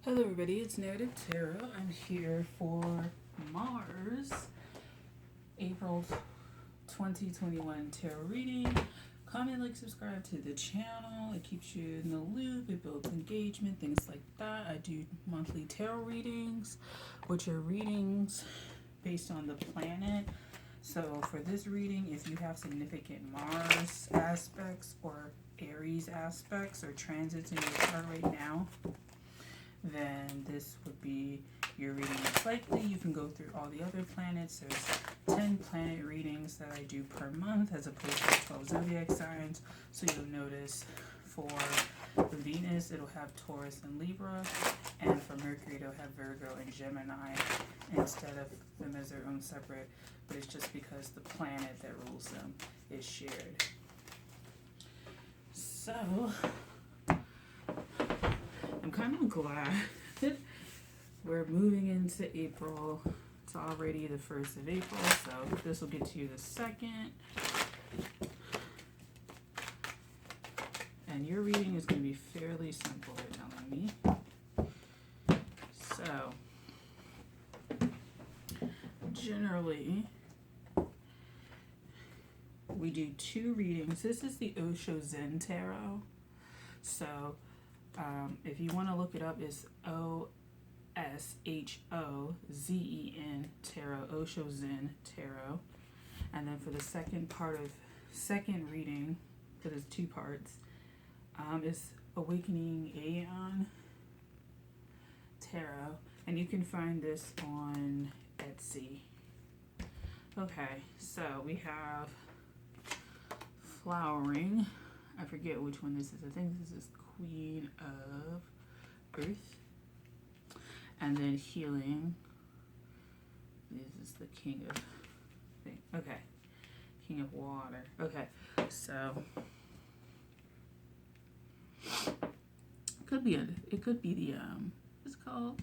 Hello, everybody. It's Narrative Tarot. I'm here for Mars, April 2021 tarot reading. Comment, like, subscribe to the channel. It keeps you in the loop. It builds engagement, things like that. I do monthly tarot readings, which are readings based on the planet. So for this reading, if you have significant Mars aspects or Aries aspects or transits in your chart right now, then this would be your reading most likely. You can go through all the other planets. There's 10 planet readings that I do per month as opposed to 12 zodiac signs. So you'll notice for Venus, it'll have Taurus and Libra, and for Mercury, it'll have Virgo and Gemini instead of them as their own separate, but it's just because the planet that rules them is shared. So, I'm kind of glad we're moving into April. It's already the 1st of April, so this will get to you the 2nd. And your reading is going to be fairly simple, they're telling me. So, generally, we do 2 readings. This is the Osho Zen Tarot. So, if you want to look it up, it's OSHOZEN Tarot, Osho Zen Tarot. And then for the second reading, because it's 2 parts, is Awakening Aeon Tarot. And you can find this on Etsy. Okay, so we have Flowering. I forget which one this is. I think this is Queen of Earth. And then Healing. This is the King of thing. Okay. King of Water. Okay. So it could be the what's it called?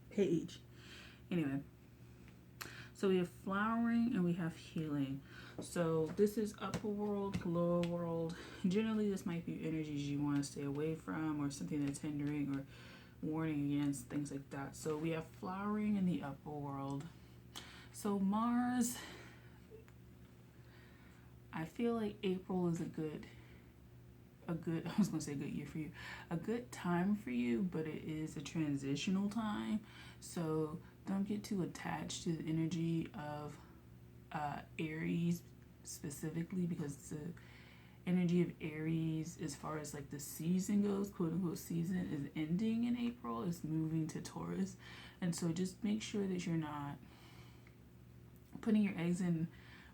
Page. Anyway. So we have Flowering and we have Healing. So this is upper world, lower world. Generally, this might be energies you want to stay away from or something that's hindering or warning against, things like that. So we have Flowering in the upper world. So Mars, I feel like April is a good, I was going to say a good year for you, a good time for you, but it is a transitional time. So don't get too attached to the energy of Aries specifically, because the energy of Aries, as far as like the season goes, quote unquote season, is ending in April. It's moving to Taurus. And so just make sure that you're not putting your eggs in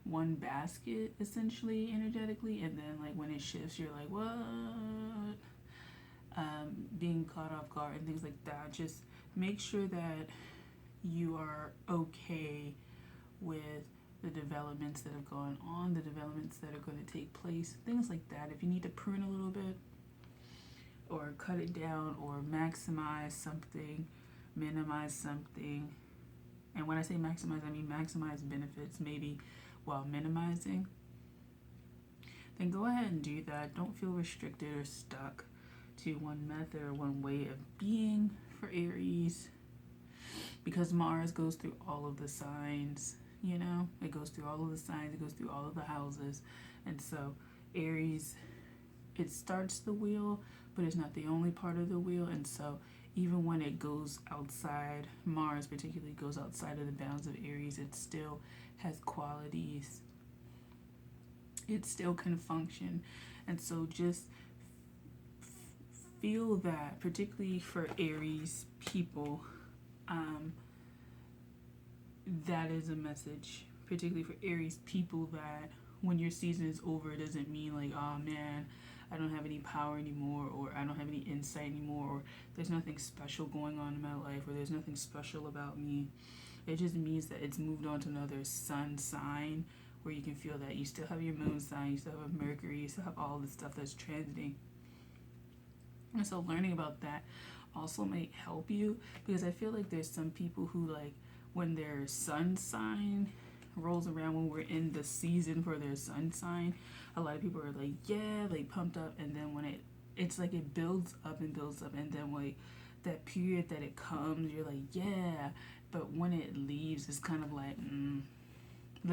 one basket, essentially, energetically, and then like when it shifts, you're like, what? Being caught off guard and things like that. Just make sure that you are okay with the developments that have gone on, the developments that are going to take place, things like that. If you need to prune a little bit or cut it down or maximize something, minimize something. And when I say maximize, I mean maximize benefits maybe while minimizing. Then go ahead and do that. Don't feel restricted or stuck to one method or one way of being for Aries, because Mars goes through all of the signs, you know? It goes through all of the signs, it goes through all of the houses. And so Aries, it starts the wheel, but it's not the only part of the wheel. And so even when it goes outside, Mars particularly goes outside of the bounds of Aries, it still has qualities. It still can function. And so just feel that, particularly for Aries people, that is a message, particularly for Aries people, that when your season is over, it doesn't mean like, oh man, I don't have any power anymore, or I don't have any insight anymore, or there's nothing special going on in my life, or there's nothing special about me. It just means that it's moved on to another sun sign where you can feel that you still have your moon sign, you still have Mercury, you still have all the stuff that's transiting. And so learning about that also might help you, because I feel like there's some people who, like, when their sun sign rolls around, when we're in the season for their sun sign, a lot of people are like, yeah, like pumped up, and then when it it's like it builds up and builds up, and then like that period that it comes, you're like, yeah, but when it leaves, it's kind of like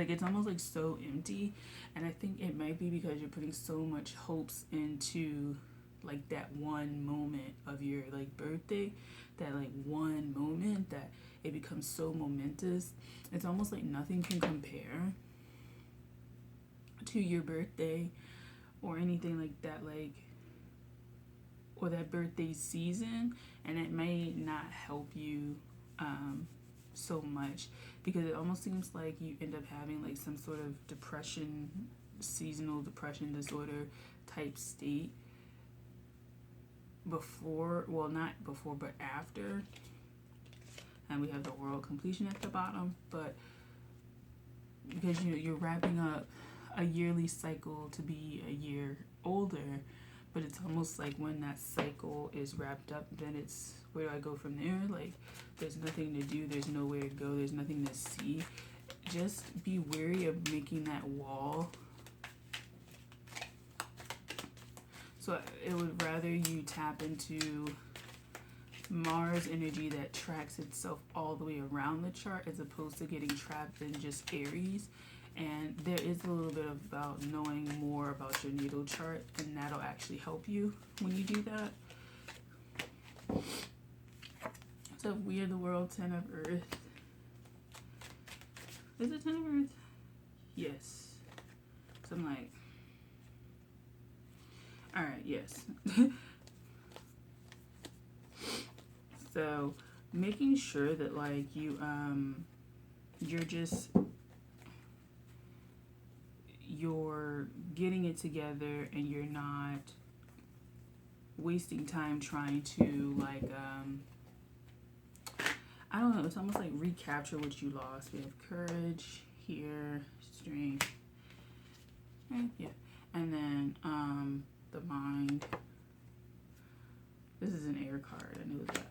it's almost like so empty. And I think it might be because you're putting so much hopes into like that one moment of your like birthday, that like one moment that it becomes so momentous. It's almost like nothing can compare to your birthday or anything like that, like, or that birthday season. And it may not help you so much, because it almost seems like you end up having like some sort of depression, seasonal depression disorder type state before, well, not before, but after. And we have the world completion at the bottom, but because you're wrapping up a yearly cycle to be a year older, but it's almost like when that cycle is wrapped up, then it's, where do I go from there? Like, there's nothing to do, there's nowhere to go, there's nothing to see. Just be wary of making that wall. So it would rather you tap into Mars energy that tracks itself all the way around the chart, as opposed to getting trapped in just Aries. And there is a little bit about knowing more about your natal chart, and that'll actually help you when you do that. So we are the world, 10 of Earth. Is it 10 of Earth? Yes. So I'm like, alright, yes. So making sure that like you're getting it together, and you're not wasting time trying to like I don't know, it's almost like recapture what you lost. We have courage here, strength, yeah, and then the mind. This is an air card, I knew that.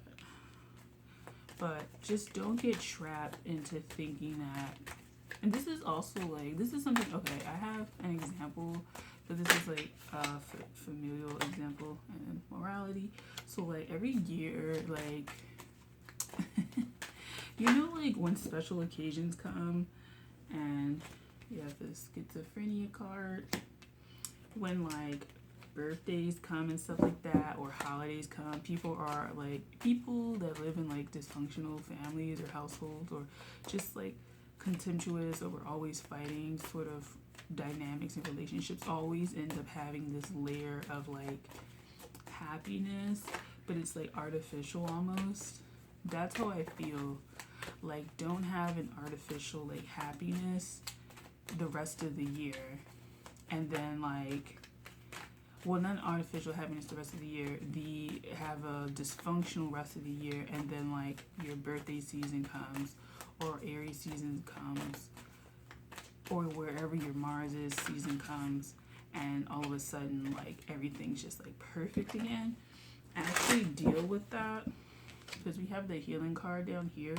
But just don't get trapped into thinking that. And this is also like, this is something, okay, I have an example, but this is like a familial example and morality. So like every year, like, you know, like when special occasions come, and you have the schizophrenia card, when like birthdays come and stuff like that, or holidays come, people that live in like dysfunctional families or households, or just like contemptuous, or we're always fighting sort of dynamics and relationships, always end up having this layer of like happiness, but it's like artificial almost. That's how I feel. Like, don't have an artificial like happiness the rest of the year, and then like, well, not artificial happiness the rest of the year, have a dysfunctional rest of the year, and then like your birthday season comes, or Aries season comes, or wherever your Mars is season comes, and all of a sudden like everything's just like perfect again. Actually deal with that, because we have the healing card down here.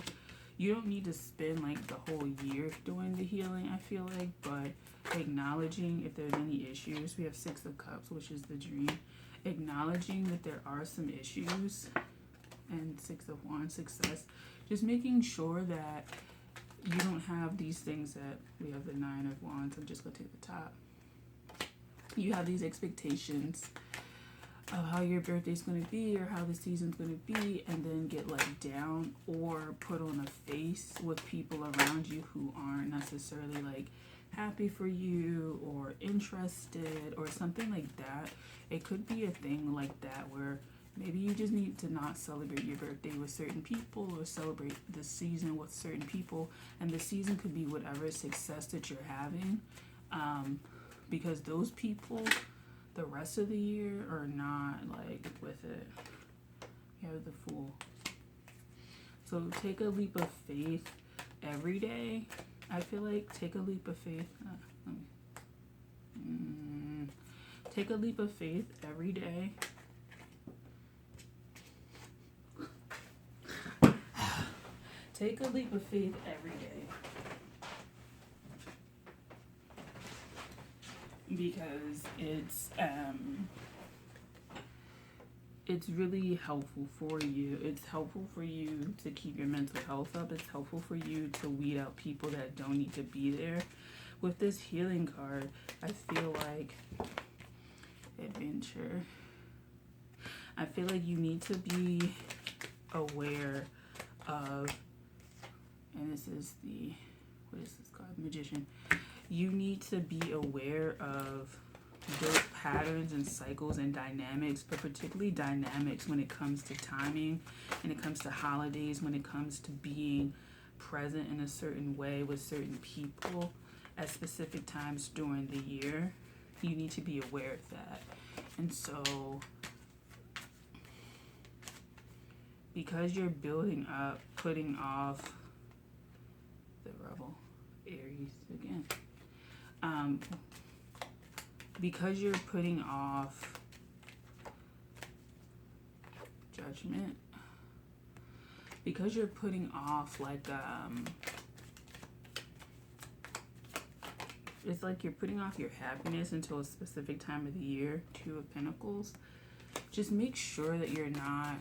You don't need to spend like the whole year doing the healing, I feel like, but acknowledging if there's any issues. We have 6 of Cups, which is the dream. Acknowledging that there are some issues, and 6 of Wands, success. Just making sure that you don't have these things that we have the 9 of Wands. I'm just going to take the top. You have these expectations of how your birthday's going to be, or how the season's going to be, and then get let down or put on a face with people around you who aren't necessarily like happy for you or interested or something like that. It could be a thing like that where maybe you just need to not celebrate your birthday with certain people, or celebrate the season with certain people, and the season could be whatever success that you're having, because those people the rest of the year are not like with it. You have the Fool. So take a leap of faith every day. I feel like take a leap of faith. Take a leap of faith every day. Take a leap of faith every day. Because it's it's really helpful for you. It's helpful for you to keep your mental health up. It's helpful for you to weed out people that don't need to be there. With this healing card, I feel like adventure. I feel like you need to be aware of, and this is the, what is this card? Magician. You need to be aware of those patterns and cycles and dynamics, but particularly dynamics when it comes to timing, when it comes to holidays, when it comes to being present in a certain way with certain people at specific times during the year. You need to be aware of that. And so, because you're building up, putting off the rebel, Aries again. Because you're putting off judgment, because you're putting off like it's like you're putting off your happiness until a specific time of the year. Two of Pentacles. Just make sure that you're not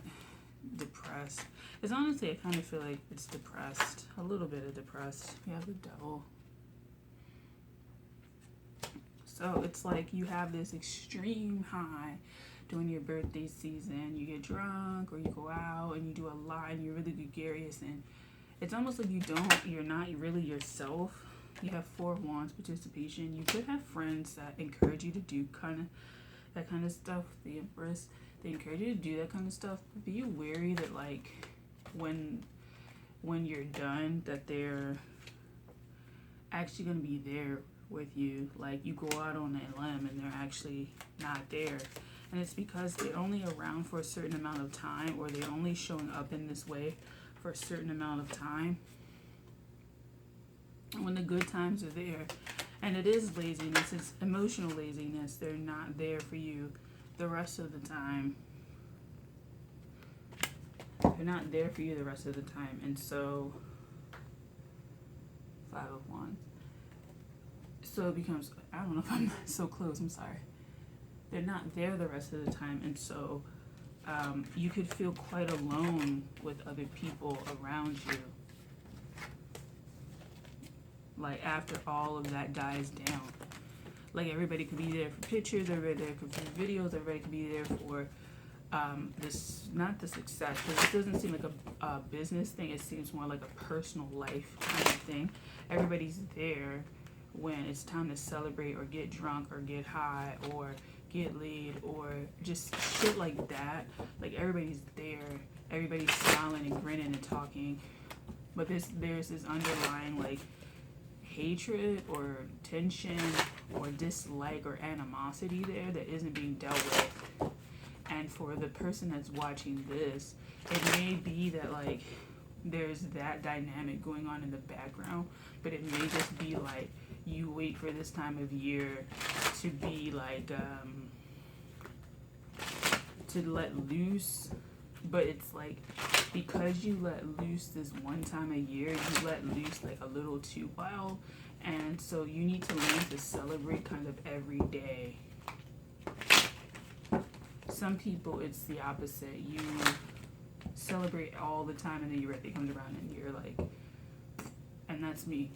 depressed. It's honestly, I kind of feel like it's depressed, a little bit of depressed. We have the Devil. So it's like you have this extreme high during your birthday season. You get drunk or you go out and you do a lot and you're really gregarious, and it's almost like you're not really yourself. You have Four of Wands, participation. You could have friends that encourage you to do that kind of stuff. The Empress, they encourage you to do that kind of stuff. But be wary that like when you're done, that they're actually gonna be there with you. Like you go out on a limb and they're actually not there, and it's because they're only around for a certain amount of time, or they're only showing up in this way for a certain amount of time. When the good times are there, and it is laziness, it's emotional laziness, they're not there for you the rest of the time. They're not there for you the rest of the time. And so, Five of Wands. So it becomes, I don't know if I'm so close, I'm sorry. They're not there the rest of the time, and so you could feel quite alone with other people around you. Like after all of that dies down, like everybody could be there for pictures, everybody there for videos, everybody could be there for this, not the success, because it doesn't seem like a business thing. It seems more like a personal life kind of thing. Everybody's there when it's time to celebrate or get drunk or get high or get laid or just shit like that. Like everybody's there, everybody's smiling and grinning and talking, but there's this underlying like hatred or tension or dislike or animosity there that isn't being dealt with. And for the person that's watching this, it may be that like there's that dynamic going on in the background, but it may just be like you wait for this time of year to be like to let loose. But it's like, because you let loose this one time a year, you let loose like a little too wild. And so you need to learn to celebrate kind of every day. Some people, it's the opposite. You celebrate all the time, and then your birthday comes around and you're like, and that's me.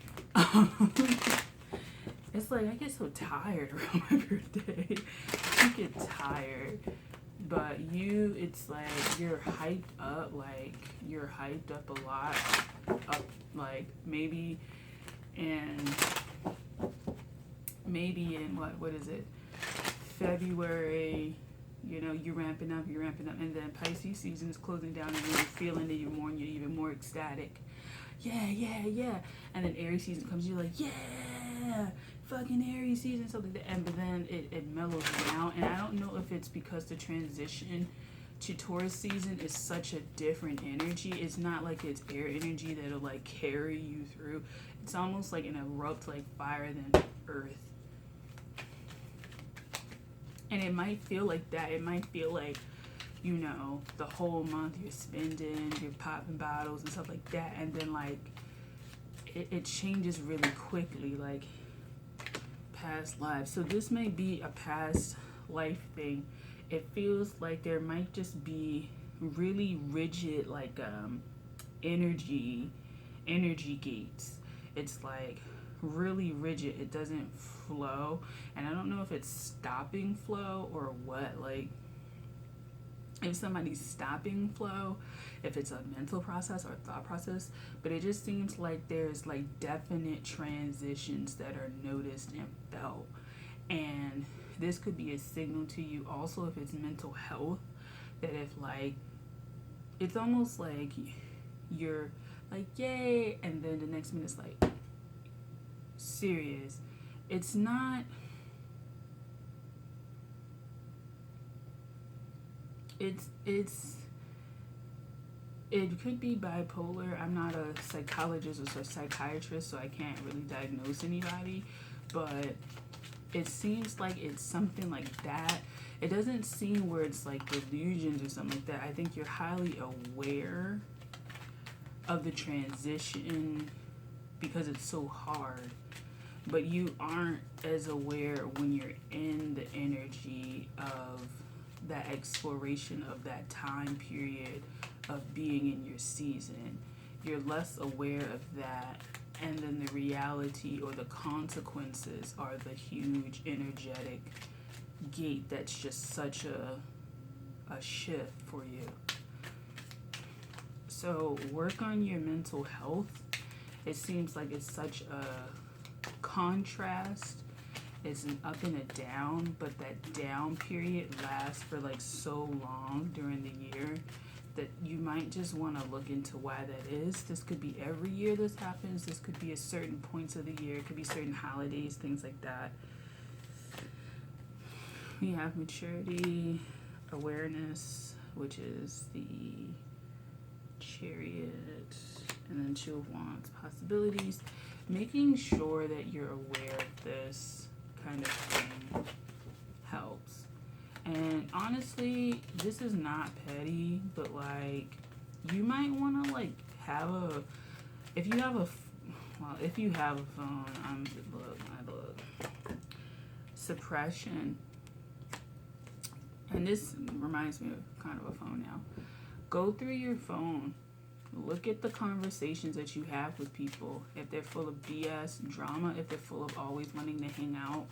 It's like I get so tired around my birthday. I get tired. But it's like you're hyped up, like you're hyped up a lot, up like maybe in what is it, February, you know, you're ramping up, and then Pisces season is closing down, and then you're feeling it even more, and you're even more ecstatic. Yeah. And then Aries season comes, you're like, yeah, fucking Aries season, something like that. But then it mellows down, and I don't know if it's because the transition to Taurus season is such a different energy. It's not like it's air energy that'll like carry you through. It's almost like an erupt like fire than earth. And it might feel like that. It might feel like, you know, the whole month you're spending, you're popping bottles and stuff like that, and then like it changes really quickly, like past lives. So this may be a past life thing it feels like there might just be really rigid, like energy gates. It's like really rigid. It doesn't flow, and I don't know if it's stopping flow or what. Like if somebody's stopping flow, if it's a mental process or a thought process, but it just seems like there's like definite transitions that are noticed and felt. And this could be a signal to you also if it's mental health, that if like it's almost like you're like yay, and then the next minute's like serious. It's not, it's it could be bipolar. I'm not a psychologist or a psychiatrist, so I can't really diagnose anybody, but it seems like it's something like that. It doesn't seem where it's like delusions or something like that. I think you're highly aware of the transition because it's so hard, but you aren't as aware when you're in the energy of that exploration of that time period of being in your season. You're less aware of that, and then the reality or the consequences are the huge energetic gate that's just such a shift for you. So work on your mental health. It seems like it's such a contrast. It's an up and a down, but that down period lasts for like so long during the year that you might just want to look into why that is. This could be every year this happens. This could be at certain points of the year. It could be certain holidays, things like that. We have maturity, awareness, which is the Chariot, and then Two of Wands, possibilities. Making sure that you're aware of this kind of thing helps. And honestly, this is not petty, but like you might want to like have a, if you have a, well, if you have a phone, I look suppression. And this reminds me of kind of a phone now. Go through your phone. Look at the conversations that you have with people. If they're full of BS, drama, if they're full of always wanting to hang out,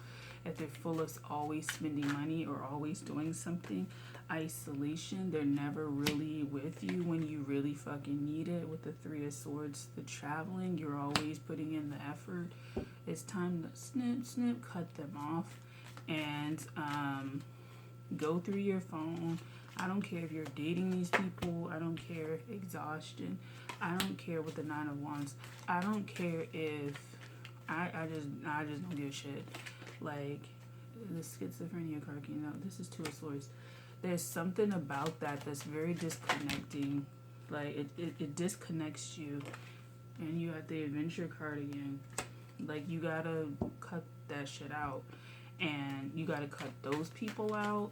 if they're full of always spending money or always doing something, isolation, they're never really with you when you really fucking need it. With the Three of Swords, the traveling, you're always putting in the effort. It's time to snip, cut them off, and go through your phone. I don't care if you're dating these people. I don't care exhaustion. I don't care with the Nine of Wands. I don't care if I just don't give a shit. Like the schizophrenia card came out. This is Two of Swords. There's something about that that's very disconnecting. Like it disconnects you. And you got the Adventure card again. Like you gotta cut that shit out. And you gotta cut those people out.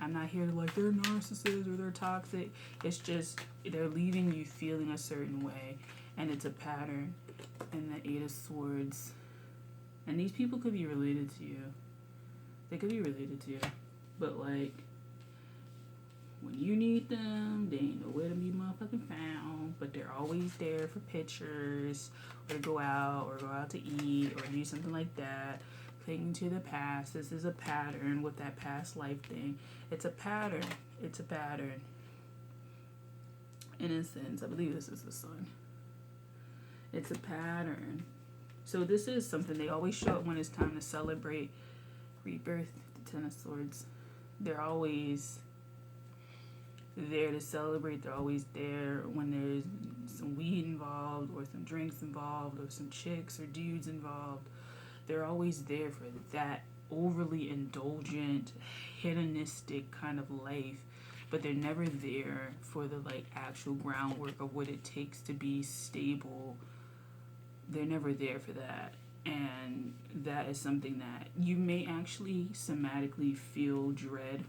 I'm not here to like they're narcissists or they're toxic. It's just they're leaving you feeling a certain way, and it's a pattern. And the Eight of Swords, and these people could be related to you. They could be related to you, but like when you need them, they ain't nowhere to be motherfucking found. But they're always there for pictures, or to go out to eat, or do something like that. Clinging to the past. This is a pattern with that past life thing. It's a pattern. It's a pattern. In a sense, I believe this is the Sun. It's a pattern. So this is something they always show up when it's time to celebrate rebirth. The Ten of Swords. They're always there to celebrate. They're always there when there's some weed involved, or some drinks involved, or some chicks or dudes involved. They're always there for that overly indulgent, hedonistic kind of life, but they're never there for the like actual groundwork of what it takes to be stable. They're never there for that. And that is something that you may actually somatically feel dread,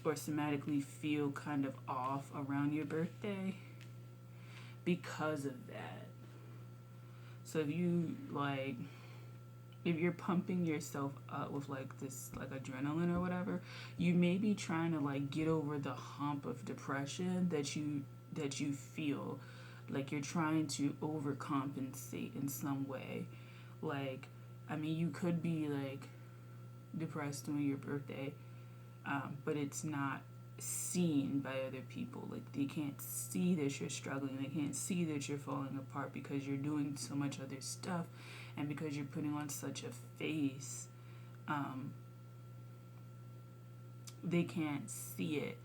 or somatically feel kind of off around your birthday because of that. So if you like if you're pumping yourself up with like this like adrenaline or whatever, you may be trying to like get over the hump of depression that you feel, like you're trying to overcompensate in some way. Like, I mean, you could be like depressed during your birthday, but it's not seen by other people. Like, they can't see that you're struggling, they can't see that you're falling apart because you're doing so much other stuff, and because you're putting on such a face. They can't see it,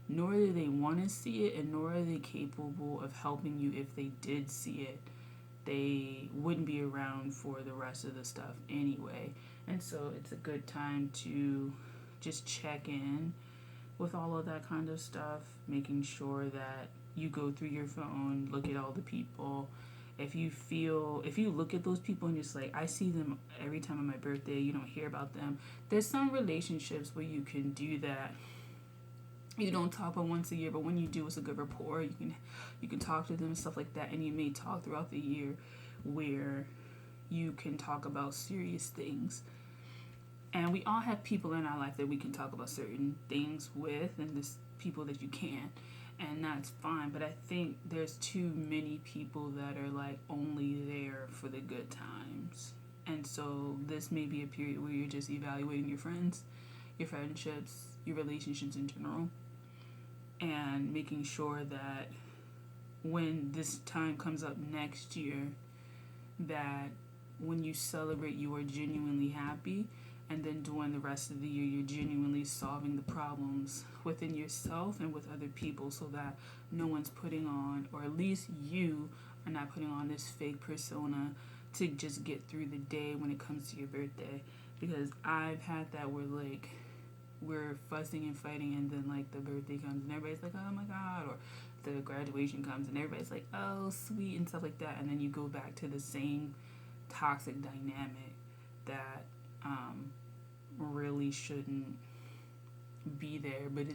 nor do they want to see it, and nor are they capable of helping you. If they did see it, they wouldn't be around for the rest of the stuff anyway. And so it's a good time to just check in with all of that kind of stuff, making sure that you go through your phone, look at all the people. If you look at those people and just like, I see them every time on my birthday, you don't hear about them. There's some relationships where you can do that. You don't talk about once a year, but when you do, it's a good rapport. You can talk to them and stuff like that, and you may talk throughout the year where you can talk about serious things. And we all have people in our life that we can talk about certain things with, and there's people that you can't, and that's fine. But I think there's too many people that are like only there for the good times. And so this may be a period where you're just evaluating your friends, your friendships, your relationships in general, and making sure that when this time comes up next year, that when you celebrate, you are genuinely happy, and then during the rest of the year, you're genuinely solving the problems within yourself and with other people, so that no one's putting on, or at least you are not putting on this fake persona to just get through the day when it comes to your birthday. Because I've had that where like we're fussing and fighting, and then like the birthday comes and everybody's like, oh my god, or the graduation comes and everybody's like, oh sweet, and stuff like that, and then you go back to the same toxic dynamic that really shouldn't be there. But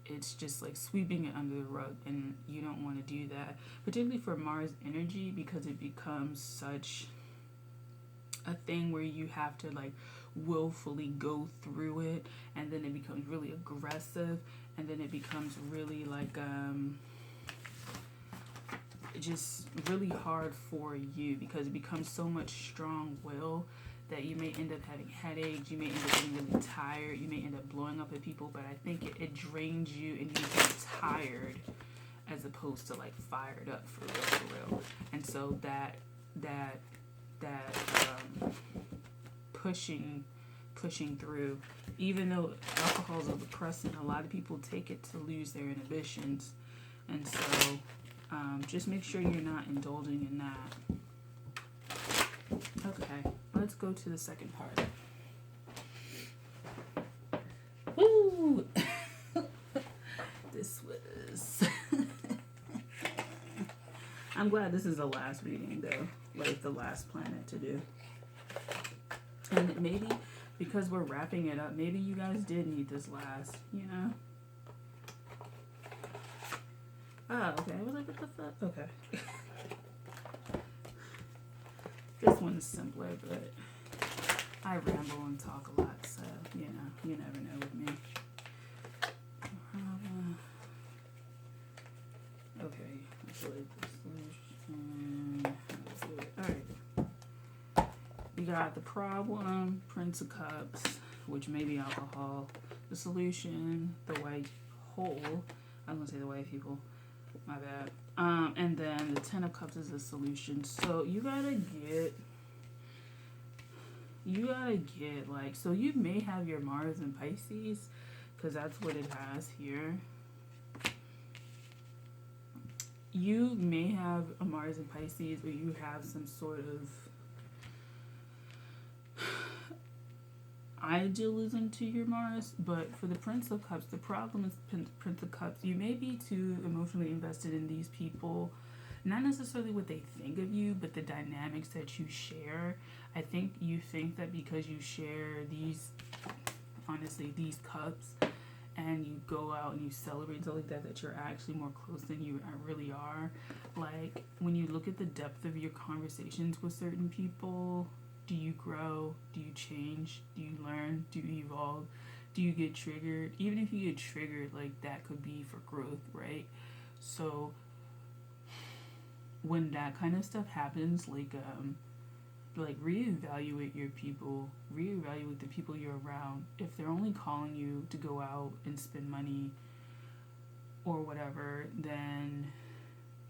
it's just like sweeping it under the rug, and you don't want to do that, particularly for Mars energy, because it becomes such a thing where you have to like willfully go through it, and then it becomes really aggressive, and then it becomes really like just really hard for you, because it becomes so much strong will that you may end up having headaches, you may end up getting really tired, you may end up blowing up at people. But I think it drains you, and you get tired as opposed to like fired up for real. And so that pushing through, even though alcohol is a depressant, a lot of people take it to lose their inhibitions. And so just make sure you're not indulging in that. Okay, let's go to the second part. Woo! This was I'm glad this is the last reading though, like the last planet to do. And maybe because we're wrapping it up, maybe you guys did need this last, you know? Oh, okay. I was like, what the fuck? Okay. This one's simpler, but I ramble and talk a lot, so, you know, you never know with me. Okay, let's look at the solution. Alright. We got the problem, Prince of Cups, which may be alcohol. The solution, the white hole. I was going to say the white people. My bad. And then the Ten of Cups is the solution. So you gotta get like, so you may have your Mars in Pisces, because that's what it has here. You may have a Mars in Pisces, or you have some sort of idealism to your Mars. But for the Prince of Cups, the problem is Prince of Cups, you may be too emotionally invested in these people, not necessarily what they think of you, but the dynamics that you share. I think you think that because you share these cups, and you go out and you celebrate stuff like that, that you're actually more close than you really are. Like, when you look at the depth of your conversations with certain people, Do you grow? Do you change? Do you learn? Do you evolve? Do you get triggered? Even if you get triggered, like that could be for growth, right? So when that kind of stuff happens, like reevaluate your people, reevaluate the people you're around. If they're only calling you to go out and spend money or whatever, then,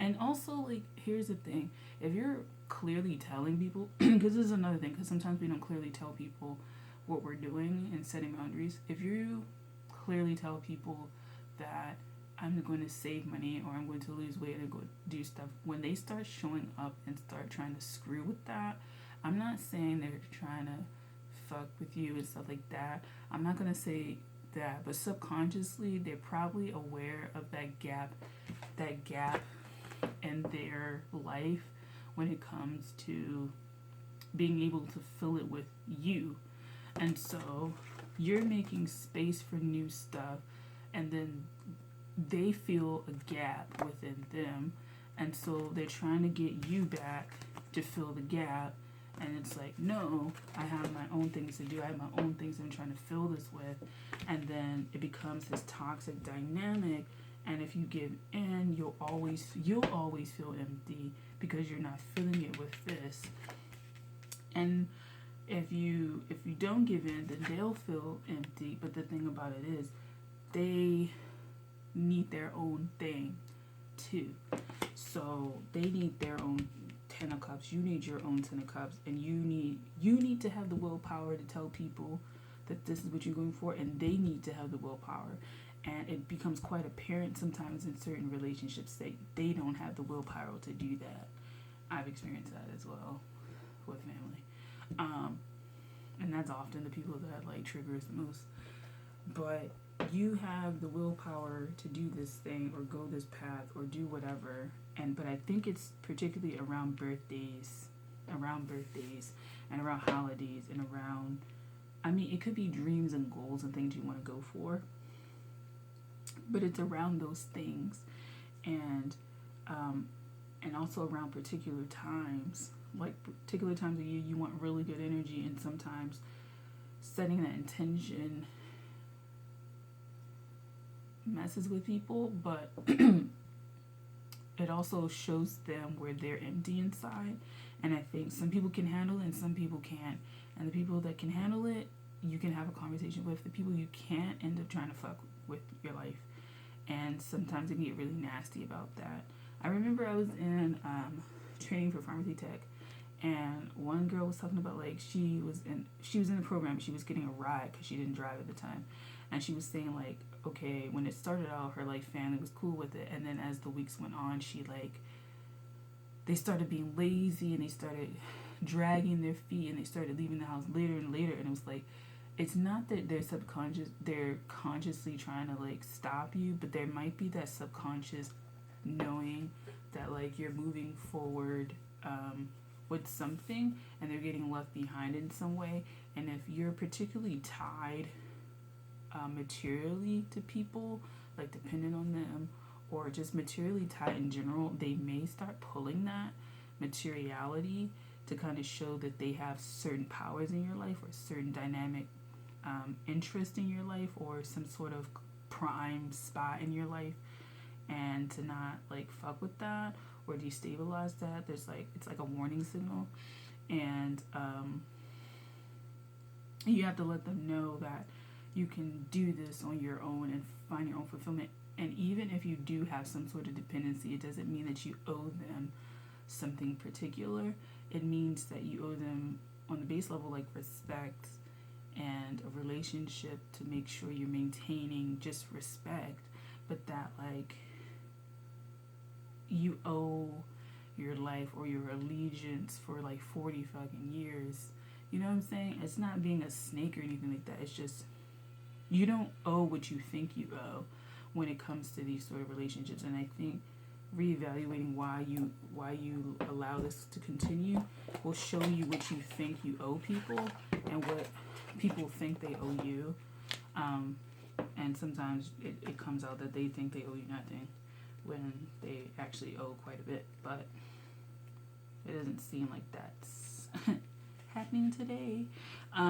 and also, like, here's the thing, if you're clearly telling people, because this is another thing, because sometimes we don't clearly tell people what we're doing and setting boundaries. If you clearly tell people that I'm going to save money or I'm going to lose weight and go do stuff, when they start showing up and start trying to screw with that, I'm not saying they're trying to fuck with you and stuff like that. I'm not going to say that, but subconsciously they're probably aware of that gap in their life when it comes to being able to fill it with you. And so you're making space for new stuff, and then they feel a gap within them, and so they're trying to get you back to fill the gap. And it's like, no, I have my own things to do. I have my own things I'm trying to fill this with. And then it becomes this toxic dynamic. And if you give in, you'll always feel empty because you're not filling it with this. And if you don't give in, then they'll feel empty. But the thing about it is, they need their own thing too. So they need their own Ten of Cups. You need your own Ten of Cups, and you need to have the willpower to tell people that this is what you're going for, and they need to have the willpower. And it becomes quite apparent sometimes in certain relationships that they don't have the willpower to do that. I've experienced that as well with family, and that's often the people that like triggers the most. But you have the willpower to do this thing or go this path or do whatever. But I think it's particularly around birthdays and around holidays and around, I mean, it could be dreams and goals and things you want to go for, but it's around those things, and also around particular times, like particular times of year you want really good energy, and sometimes setting that intention messes with people, but it also shows them where they're empty inside. And I think some people can handle it and some people can't. And the people that can handle it, you can have a conversation with. The people you can't, end up trying to fuck with your life. And sometimes it can get really nasty about that. I remember I was in training for pharmacy tech, and one girl was talking about, like, she was in the program, she was getting a ride because she didn't drive at the time. And she was saying, like, okay, when it started out, her, like, family was cool with it. And then as the weeks went on, they started being lazy, and they started dragging their feet, and they started leaving the house later and later. And it was like, it's not that they're consciously trying to, like, stop you, but there might be that subconscious knowing that, like, you're moving forward with something, and they're getting left behind in some way. And if you're particularly tied materially to people, like dependent on them, or just materially tied in general, they may start pulling that materiality to kind of show that they have certain powers in your life, or certain dynamic interest in your life, or some sort of prime spot in your life, and to not, like, fuck with that or destabilize that. It's like a warning signal, and you have to let them know that you can do this on your own and find your own fulfillment. And even if you do have some sort of dependency, it doesn't mean that you owe them something particular. It means that you owe them on the base level, like respect and a relationship, to make sure you're maintaining just respect, but that, like, you owe your life or your allegiance for like 40 fucking years. You know what I'm saying? It's not being a snake or anything like that. It's just, you don't owe what you think you owe when it comes to these sort of relationships. And I think reevaluating why you allow this to continue will show you what you think you owe people and what people think they owe you. And sometimes it comes out that they think they owe you nothing when they actually owe quite a bit, but it doesn't seem like that's happening today.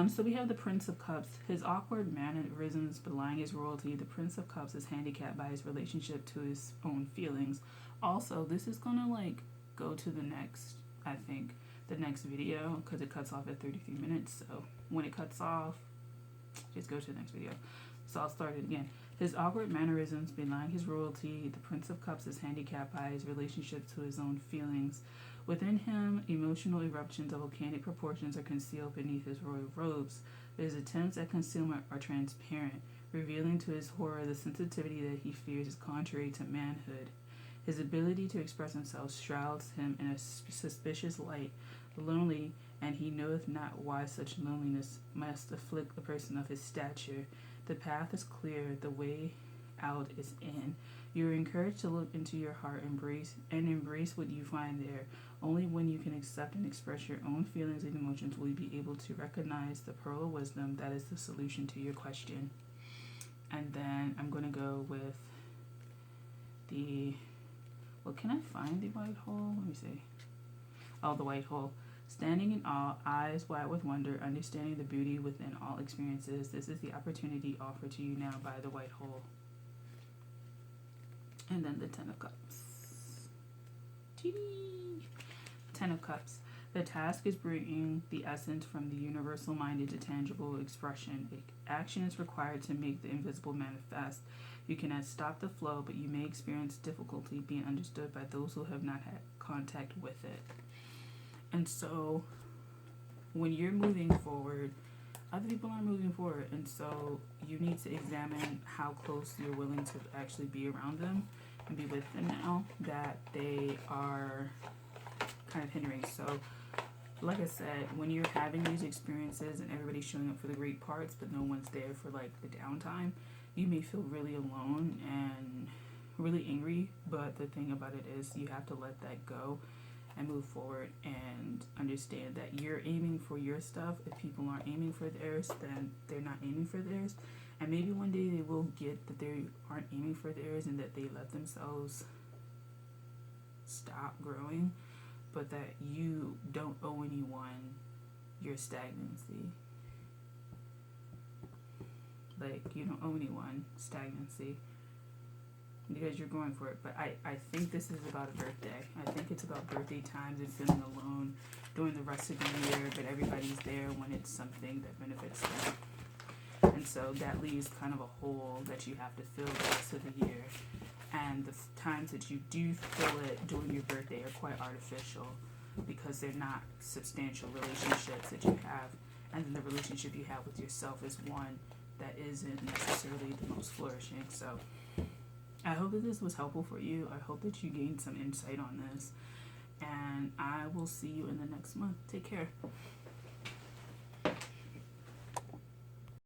So we have the Prince of Cups. His awkward mannerisms belying his royalty. The Prince of Cups is handicapped by his relationship to his own feelings. Also, this is gonna like go to the next, I think, the next video because it cuts off at 33 minutes. So when it cuts off, just go to the next video. So I'll start it again. His awkward mannerisms belying his royalty. The Prince of Cups is handicapped by his relationship to his own feelings. Within him, emotional eruptions of volcanic proportions are concealed beneath his royal robes. His attempts at concealment are transparent, revealing to his horror the sensitivity that he fears is contrary to manhood. His ability to express himself shrouds him in a suspicious light, lonely, and he knoweth not why such loneliness must afflict a person of his stature. The path is clear, the way out is in. You are encouraged to look into your heart, embrace what you find there. Only when you can accept and express your own feelings and emotions will you be able to recognize the pearl of wisdom that is the solution to your question. And then I'm going to go with the... Well, can I find the white hole? Let me see. Oh, the white hole. Standing in awe, eyes wide with wonder, understanding the beauty within all experiences. This is the opportunity offered to you now by the white hole. And then the Ten of Cups. Ten of Cups. The task is bringing the essence from the universal mind into tangible expression. Action is required to make the invisible manifest. You cannot stop the flow, but you may experience difficulty being understood by those who have not had contact with it. And so, when you're moving forward, other people are moving forward. And so, you need to examine how close you're willing to actually be around them and be with them now that they are kind of hindering. So, like I said, when you're having these experiences and everybody's showing up for the great parts, but no one's there for like the downtime, you may feel really alone and really angry. But the thing about it is you have to let that go and move forward and understand that you're aiming for your stuff. If people aren't aiming for theirs, then they're not aiming for theirs. And maybe one day they will get that they aren't aiming for theirs and that they let themselves stop growing, but that you don't owe anyone your stagnancy. Like, you don't owe anyone stagnancy because you're going for it. But I think this is about a birthday. I think it's about birthday times and feeling alone during the rest of the year, but everybody's there when it's something that benefits them. And so that leaves kind of a hole that you have to fill the rest of the year. And the times that you do fill it during your birthday are quite artificial because they're not substantial relationships that you have. And then the relationship you have with yourself is one that isn't necessarily the most flourishing. So I hope that this was helpful for you. I hope that you gained some insight on this. And I will see you in the next month. Take care.